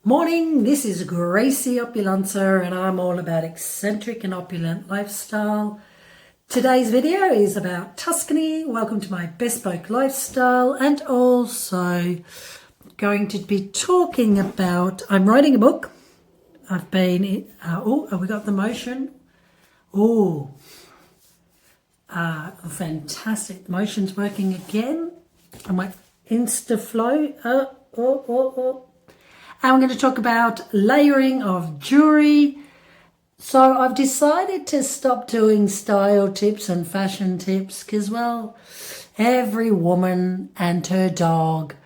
Morning, this is Gracie Opulencer and I'm all about eccentric and opulent lifestyle. Today's video is about Tuscany. Welcome to my bespoke lifestyle, and also going to be talking about, I'm writing a book. I've been, we got the motion. Fantastic. The motion's working again. I might Instaflow. And we're going to talk about layering of jewellery. So I've decided to stop doing style tips and fashion tips because, well, every woman and her dog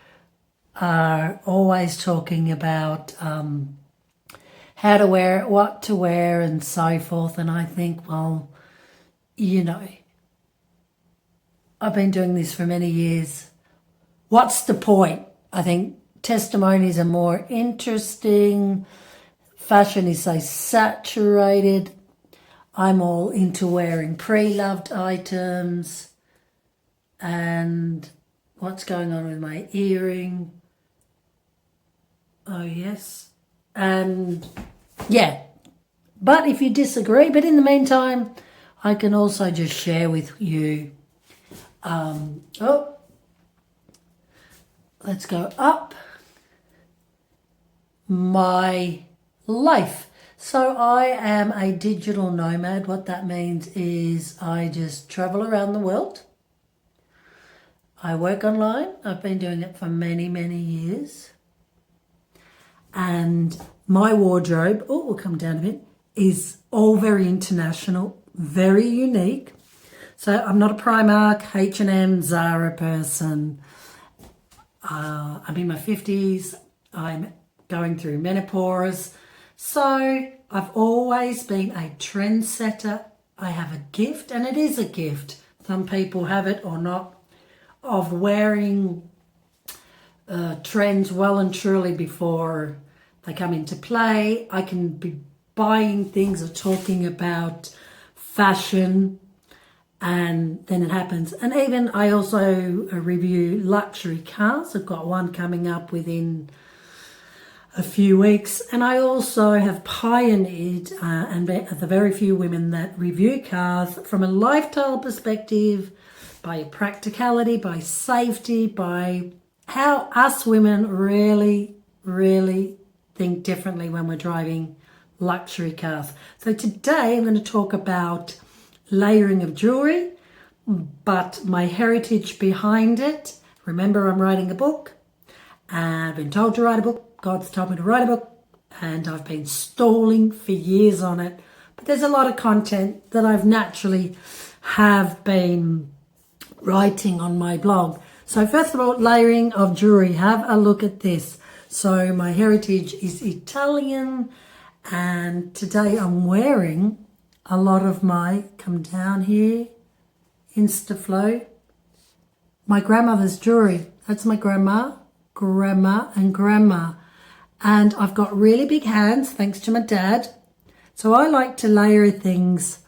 are always talking about how to wear it, what to wear and so forth. And I think, well, I've been doing this for many years. What's the point? I think testimonies are more interesting. Fashion is so saturated. I'm all into wearing pre-loved items. And what's going on with my earring? Oh, yes. And yeah. But if you disagree, but in the meantime, I can also just share with you. Let's go up. My life. So I am a digital nomad. What that means is I just travel around the world. I work online. I've been doing it for many, many years. And my wardrobe, we'll come down a bit, is all very international, very unique. So I'm not a Primark, H&M, Zara person. I'm in my 50s. I'm going through menopause. So I've always been a trendsetter. I have a gift, and it is a gift. Some people have it or not, of wearing trends well and truly before they come into play. I can be buying things or talking about fashion, and then it happens. And even I also review luxury cars. I've got one coming up within a few weeks, and I also have pioneered and the very few women that review cars from a lifestyle perspective, by practicality, by safety, by how us women really think differently when we're driving luxury cars. So today I'm going to talk about layering of jewelry, but my heritage behind it. Remember, I'm writing a book, and I've been told to write a book. God's told me to write a book, and I've been stalling for years on it. But there's a lot of content that I've naturally have been writing on my blog. So first of all, layering of jewelry. Have a look at this. So my heritage is Italian, and today I'm wearing a lot of my, come down here, Instaflow, my grandmother's jewelry. That's my grandma, and grandma. And I've got really big hands, thanks to my dad. So I like to layer things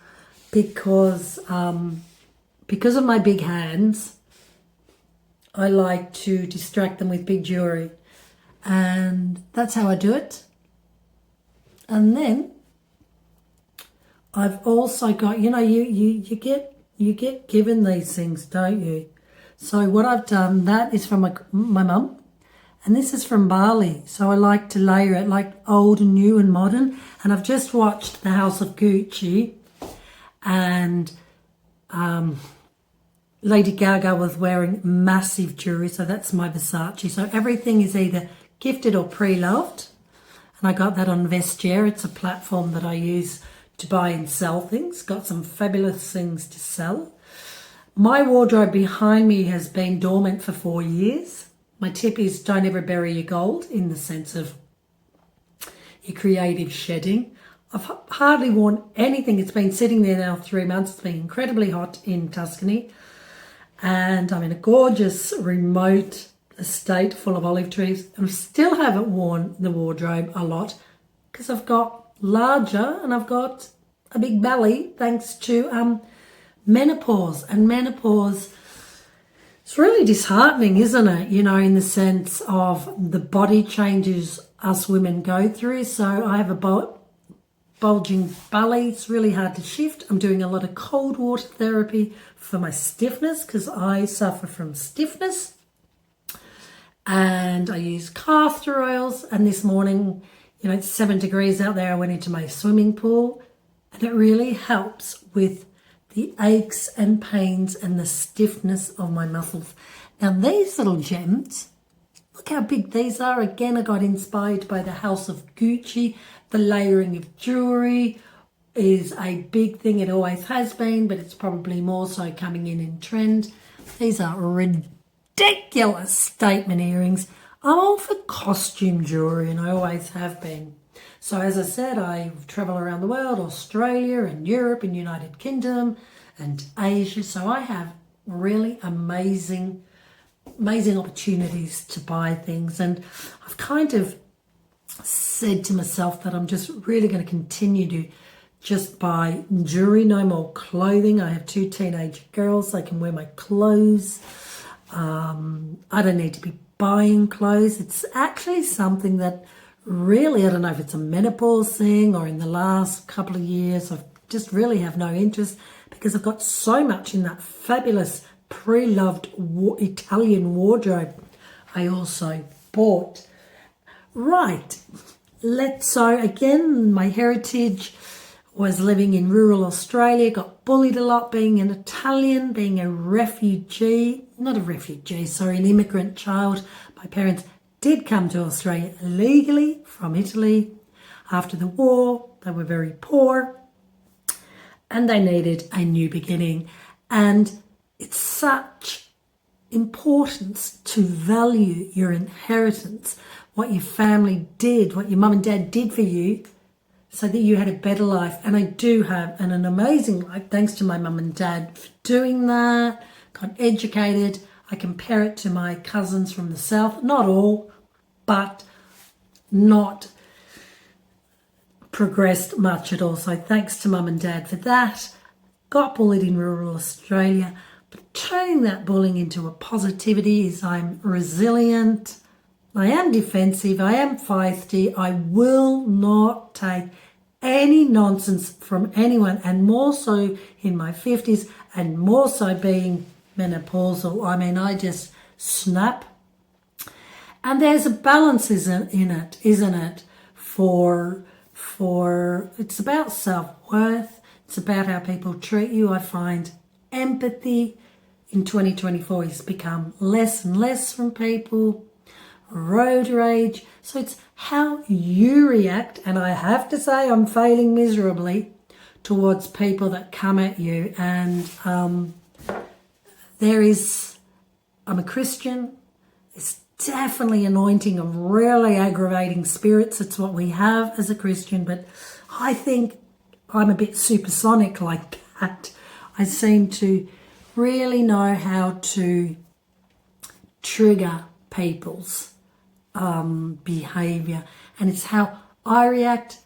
because of my big hands. I like to distract them with big jewelry. And that's how I do it. And then I've also got, you get given these things, don't you? So what I've done, that is from my mum. And this is from Bali. So I like to layer it like old and new and modern. And I've just watched The House of Gucci. And Lady Gaga was wearing massive jewelry. So that's my Versace. So everything is either gifted or pre-loved. And I got that on Vestiaire. It's a platform that I use to buy and sell things. Got some fabulous things to sell. My wardrobe behind me has been dormant for 4 years. My tip is don't ever bury your gold, in the sense of your creative shedding. I've hardly worn anything. It's been sitting there now 3 months. It's been incredibly hot in Tuscany. And I'm in a gorgeous remote estate full of olive trees. And I still haven't worn the wardrobe a lot because I've got larger and I've got a big belly thanks to menopause. And menopause It's really disheartening, isn't it? You know, in the sense of the body changes us women go through. So I have a bulging belly. It's really hard to shift. I'm doing a lot of cold water therapy for my stiffness because I suffer from stiffness. And I use castor oils. And this morning, you know, it's 7 degrees out there. I went into my swimming pool and it really helps with the aches and pains and the stiffness of my muscles. Now these little gems, look how big these are. Again, I got inspired by the House of Gucci. The layering of jewellery is a big thing. It always has been, but it's probably more so coming in trend. These are ridiculous statement earrings. I'm all for costume jewellery and I always have been. So as I said, I travel around the world, Australia and Europe and United Kingdom and Asia. So I have really amazing opportunities to buy things. And I've kind of said to myself that I'm just really going to continue to just buy jewellery, no more clothing. I have 2 teenage girls. They can wear my clothes. I don't need to be buying clothes. It's actually something that really, I don't know if it's a menopause thing or in the last couple of years, I just really have no interest because I've got so much in that fabulous pre-loved Italian wardrobe I also bought. Right, so again, my heritage was living in rural Australia, got bullied a lot being an Italian, being a refugee, not a refugee, sorry, an immigrant child. My parents did come to Australia legally from Italy. After the war, they were very poor and they needed a new beginning. And it's such importance to value your inheritance, what your family did, what your mum and dad did for you so that you had a better life. And I do have an amazing life thanks to my mum and dad for doing that, got educated. I compare it to my cousins from the south, not all, but not progressed much at all. So thanks to mum and dad for that. Got bullied in rural Australia, but turning that bullying into a positivity is I'm resilient, I am defensive, I am feisty, I will not take any nonsense from anyone, and more so in my 50s and more so being menopausal. I mean, I just snap. And there's a balance in it, isn't it? For it's about self-worth. It's about how people treat you. I find empathy in 2024 has become less and less from people. Road rage. So it's how you react. And I have to say I'm failing miserably towards people that come at you. And I'm a Christian. It's definitely anointing of really aggravating spirits. It's what we have as a Christian, but I think I'm a bit supersonic like that. I seem to really know how to trigger people's behavior, and it's how I react.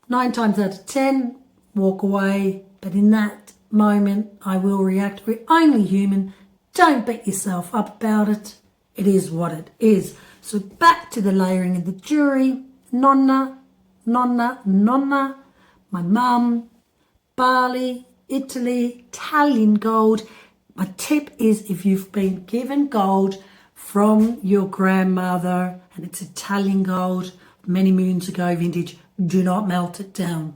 9 times out of 10, walk away, but in that moment I will react. We're only human. Don't beat yourself up about it. It is what it is. So back to the layering of the jewellery. Nonna. My mum, Bali, Italy, Italian gold. My tip is if you've been given gold from your grandmother and it's Italian gold, many moons ago vintage, do not melt it down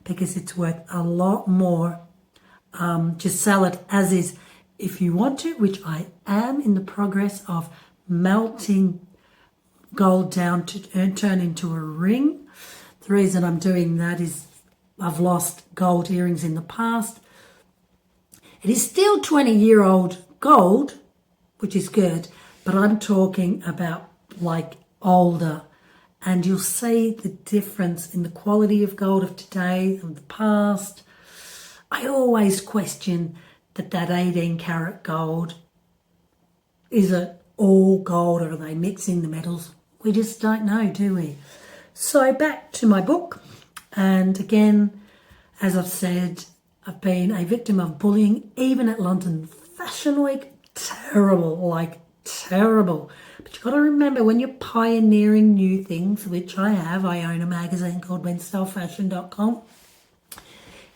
because it's worth a lot more. Just sell it as is. If you want to, which I am in the progress of melting gold down to turn into a ring. The reason I'm doing that is I've lost gold earrings in the past. It is still 20-year-old gold, which is good, but I'm talking about like older. And you'll see the difference in the quality of gold of today and the past. I always question that 18 karat gold, is it all gold or are they mixing the metals? We just don't know, do we? So back to my book. And again, as I've said, I've been a victim of bullying, even at London Fashion Week. terrible, like terrible. But you've got to remember, when you're pioneering new things, which I have, I own a magazine called menstylefashion.com,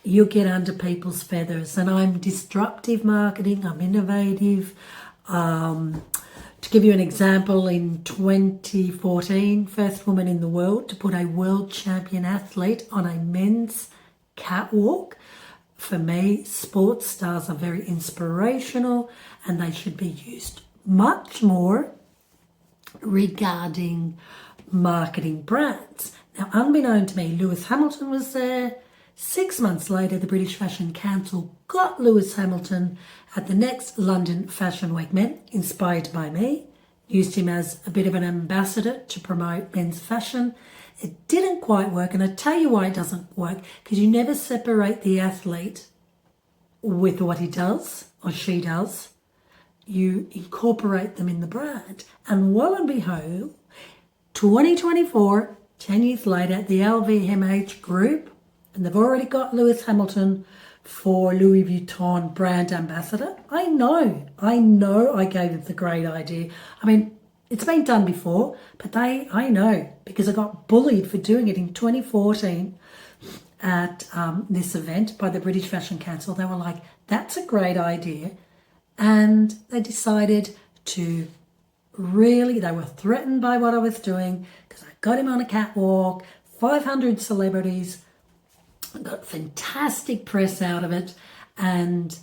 you'll get under people's feathers. And I'm disruptive marketing, I'm innovative. To give you an example, in 2014, first woman in the world to put a world champion athlete on a men's catwalk. For me, sports stars are very inspirational and they should be used much more regarding marketing brands. Now, unbeknown to me, Lewis Hamilton was there. 6 months later, the British Fashion Council got Lewis Hamilton at the next London Fashion Week Men, inspired by me, used him as a bit of an ambassador to promote men's fashion. It didn't quite work, and I tell you why it doesn't work, because you never separate the athlete with what he does or she does. You incorporate them in the brand. And lo and behold, 2024, 10 years later, the LVMH group, and they've already got Lewis Hamilton for Louis Vuitton brand ambassador. I know I gave it the great idea. I mean, it's been done before, but I know, because I got bullied for doing it in 2014 at this event by the British Fashion Council. They were like, that's a great idea. And they decided to they were threatened by what I was doing, because I got him on a catwalk, 500 celebrities, got fantastic press out of it, and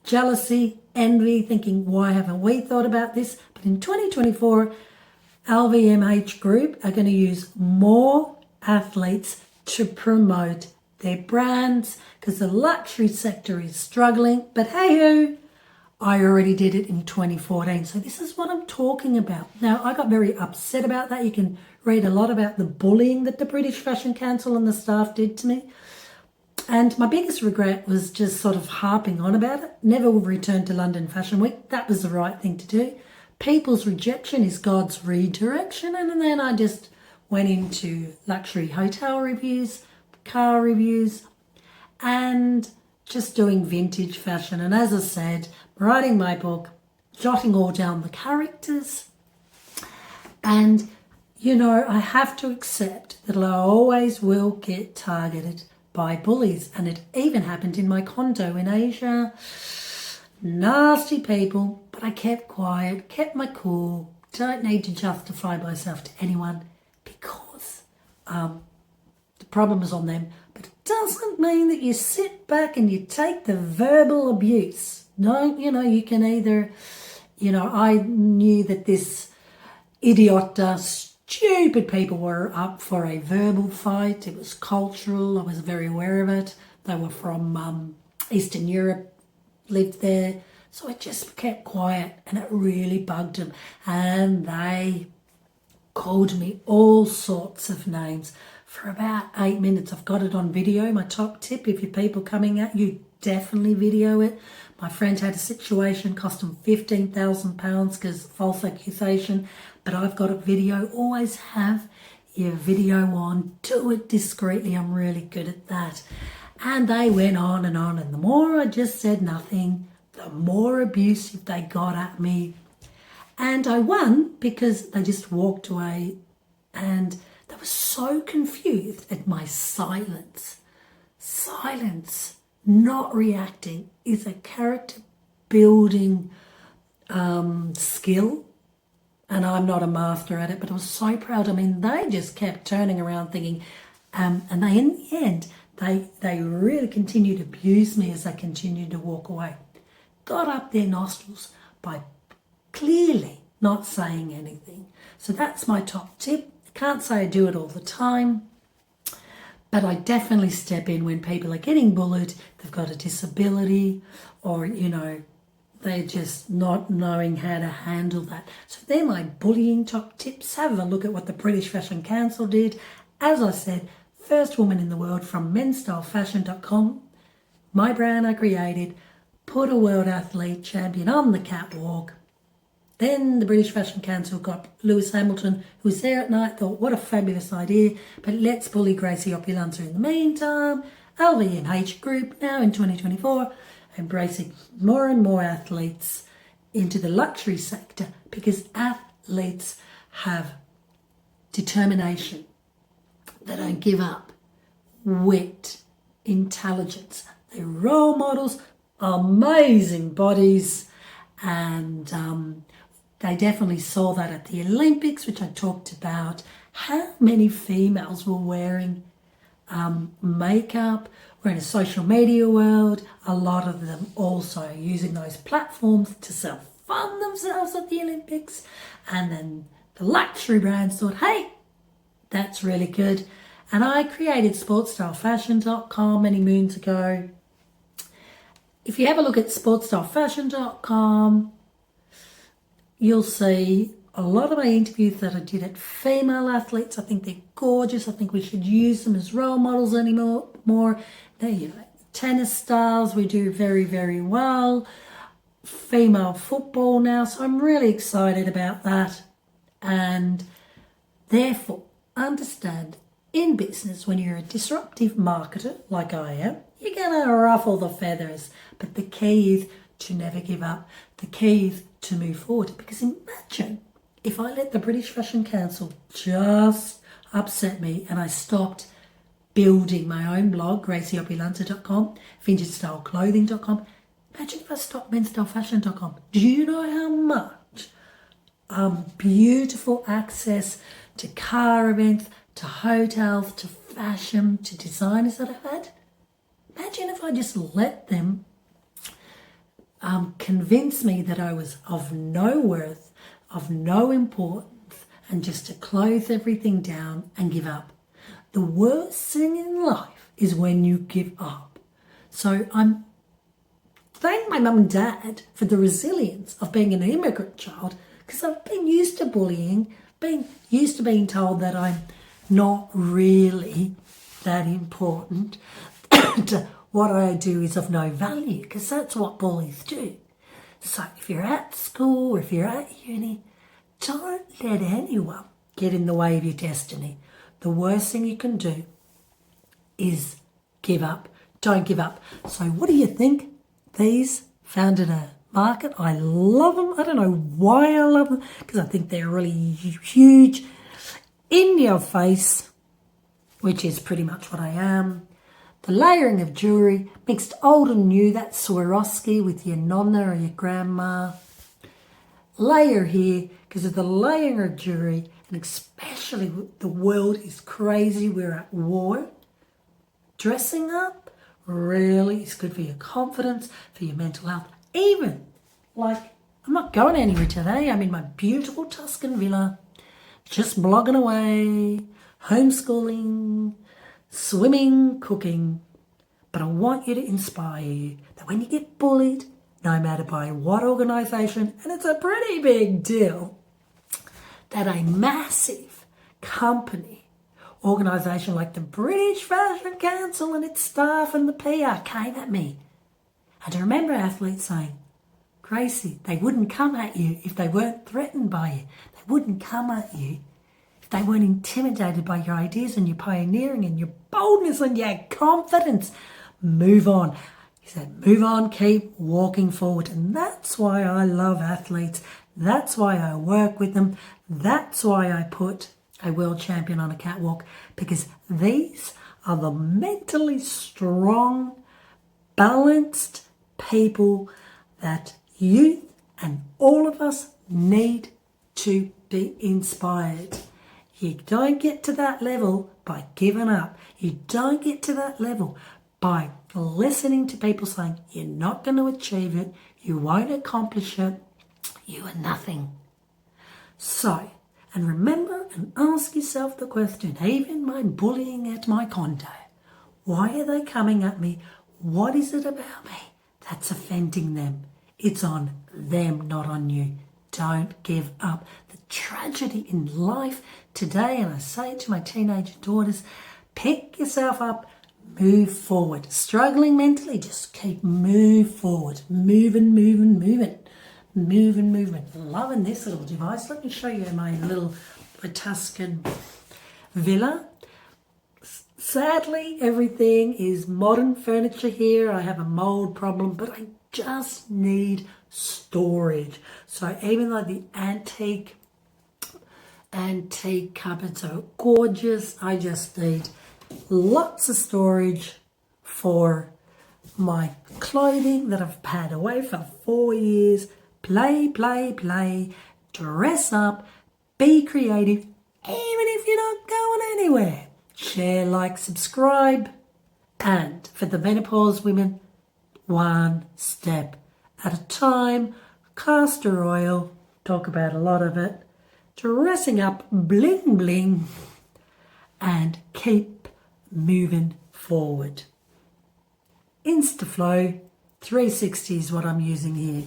jealousy, envy, thinking, why haven't we thought about this? But in 2024, LVMH Group are going to use more athletes to promote their brands, because the luxury sector is struggling. But hey-ho, I already did it in 2014. So this is what I'm talking about. Now, I got very upset about that. You can read a lot about the bullying that the British Fashion Council and the staff did to me. And my biggest regret was just sort of harping on about it. Never will return to London Fashion Week. That was the right thing to do. People's rejection is God's redirection. And then I just went into luxury hotel reviews, car reviews, and just doing vintage fashion. And as I said, writing my book, jotting all down the characters. And, you know, I have to accept that I always will get targeted by bullies, and it even happened in my condo in Asia. Nasty people, but I kept quiet, kept my cool. Don't need to justify myself to anyone, because the problem is on them. But it doesn't mean that you sit back and you take the verbal abuse. No, you know, you can either, you know, I knew that this idiot stupid people were up for a verbal fight. It was cultural. I was very aware of it. They were from Eastern Europe, lived there. So I just kept quiet, and it really bugged them. And they called me all sorts of names for about 8 minutes. I've got it on video. My top tip, if you're people coming at you, definitely video it. My friend had a situation, cost him £15,000 because false accusation. But I've got a video. Always have your video on. Do it discreetly. I'm really good at that. And they went on. And the more I just said nothing, the more abusive they got at me. And I won, because they just walked away. And they were so confused at my silence. Silence, not reacting, is a character building skill. And I'm not a master at it, but I was so proud. I mean, they just kept turning around thinking, and they, in the end, they really continued to abuse me as I continued to walk away. Got up their nostrils by clearly not saying anything. So that's my top tip. I can't say I do it all the time, but I definitely step in when people are getting bullied, they've got a disability, or, you know, they're just not knowing how to handle that. So they're my bullying top tips. Have a look at what the British Fashion Council did. As I said, first woman in the world from menstylefashion.com. My brand I created, put a world athlete champion on the catwalk. Then the British Fashion Council got Lewis Hamilton, who was there at night, thought, what a fabulous idea, but let's bully Gracie Opulenta in the meantime. LVMH Group, now in 2024, embracing more and more athletes into the luxury sector because athletes have determination. They don't give up. Wit, intelligence. They're role models, amazing bodies, and they definitely saw that at the Olympics, which I talked about. How many females were wearing makeup? We're in a social media world. A lot of them also using those platforms to self-fund themselves at the Olympics. And then the luxury brands thought, hey, that's really good. And I created sportstylefashion.com many moons ago. If you have a look at sportstylefashion.com, you'll see a lot of my interviews that I did at female athletes. I think they're gorgeous. I think we should use them as role models anymore. They're, tennis stars, we do very, very well. Female football now, so I'm really excited about that. And therefore, understand in business, when you're a disruptive marketer like I am, you're going to ruffle the feathers. But the key is to never give up. The key is to move forward. Because imagine if I let the British Fashion Council just upset me and I stopped building my own blog, gracieopulenta.com, vintagestyle.clothing.com. Imagine if I stopped menstylefashion.com. Do you know how much beautiful access to car events, to hotels, to fashion, to designers that I've had? Imagine if I just let them convince me that I was of no worth, of no importance, and just to close everything down and give up. The worst thing in life is when you give up. So I'm thank my mum and dad for the resilience of being an immigrant child, because I've been used to bullying, been used to being told that I'm not really that important. What I do is of no value, because that's what bullies do. So if you're at school or if you're at uni, don't let anyone get in the way of your destiny. The worst thing you can do is give up. Don't give up. So what do you think? These found in a market. I love them. I don't know why I love them, because I think they're really huge, in your face, which is pretty much what I am. The layering of jewellery, mixed old and new, that's Swarovski with your nonna or your grandma. Layer here, because of the layering of jewellery, and especially the world is crazy, we're at war. Dressing up really is good for your confidence, for your mental health. Even, like, I'm not going anywhere today. I'm in my beautiful Tuscan villa, just blogging away, homeschooling, swimming, cooking. But I want you to inspire you that when you get bullied, no matter by what organisation, and it's a pretty big deal, that a massive company, organisation like the British Fashion Council and its staff and the PR came at me. And I remember athletes saying, Gracie, they wouldn't come at you if they weren't threatened by you. They wouldn't come at you if they weren't intimidated by your ideas and your pioneering and your boldness and your confidence. Move on. He said, move on, keep walking forward. And that's why I love athletes. That's why I work with them. That's why I put a world champion on a catwalk, because these are the mentally strong, balanced people that youth and all of us need to be inspired. You don't get to that level by giving up. You don't get to that level by listening to people saying you're not going to achieve it, you won't accomplish it, you are nothing. So, and remember and ask yourself the question, even my bullying at my condo, why are they coming at me? What is it about me that's offending them? It's on them, not on you. Don't give up. The tragedy in life today, and I say it to my teenage daughters, pick yourself up, move forward. Struggling mentally, just keep move forward. Moving. Loving this little device. Let me show you my little Tuscan villa. Sadly, everything is modern furniture here. I have a mold problem, but I just need storage. So even though the antique cupboards are gorgeous, I just need lots of storage for my clothing that I've had away for 4 years. Play, dress up, be creative, even if you're not going anywhere. Share, like, subscribe. And for the menopause women, one step at a time. Castor oil, talk about a lot of it. Dressing up, bling bling, and keep moving forward. Instaflow 360 is what I'm using here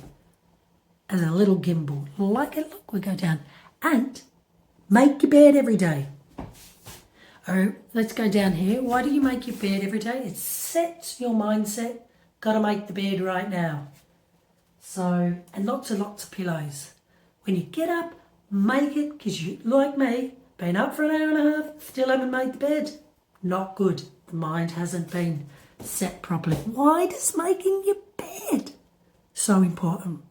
as a little gimbal. Like it, look, we go down. And make your bed every day. Oh, let's go down here. Why do you make your bed every day? It sets your mindset. Got to make the bed right now. So, and lots of pillows. When you get up, make it, because you, like me, been up for an hour and a half, still haven't made the bed. Not good. The mind hasn't been set properly. Why does making your bed so important?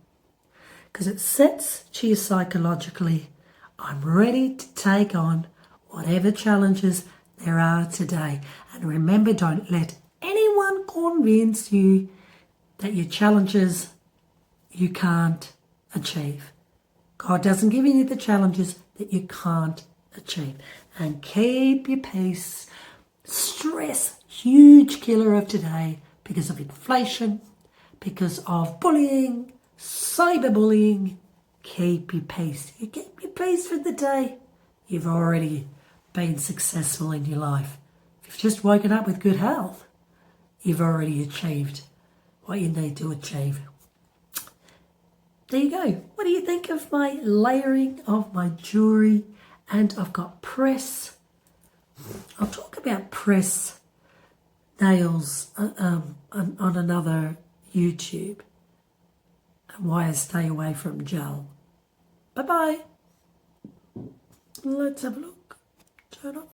Because it sets to you psychologically, I'm ready to take on whatever challenges there are today. And remember, don't let anyone convince you that your challenges you can't achieve. God doesn't give you the challenges that you can't achieve. And keep your peace. Stress, huge killer of today because of inflation, because of bullying, cyberbullying. Keep your peace. You keep your peace for the day. You've already been successful in your life. If you've just woken up with good health, you've already achieved what you need to achieve. There you go. What do you think of my layering of my jewellery? And I've got press. I'll talk about press nails on another YouTube and why I stay away from gel. Bye-bye. Let's have a look. Turn off.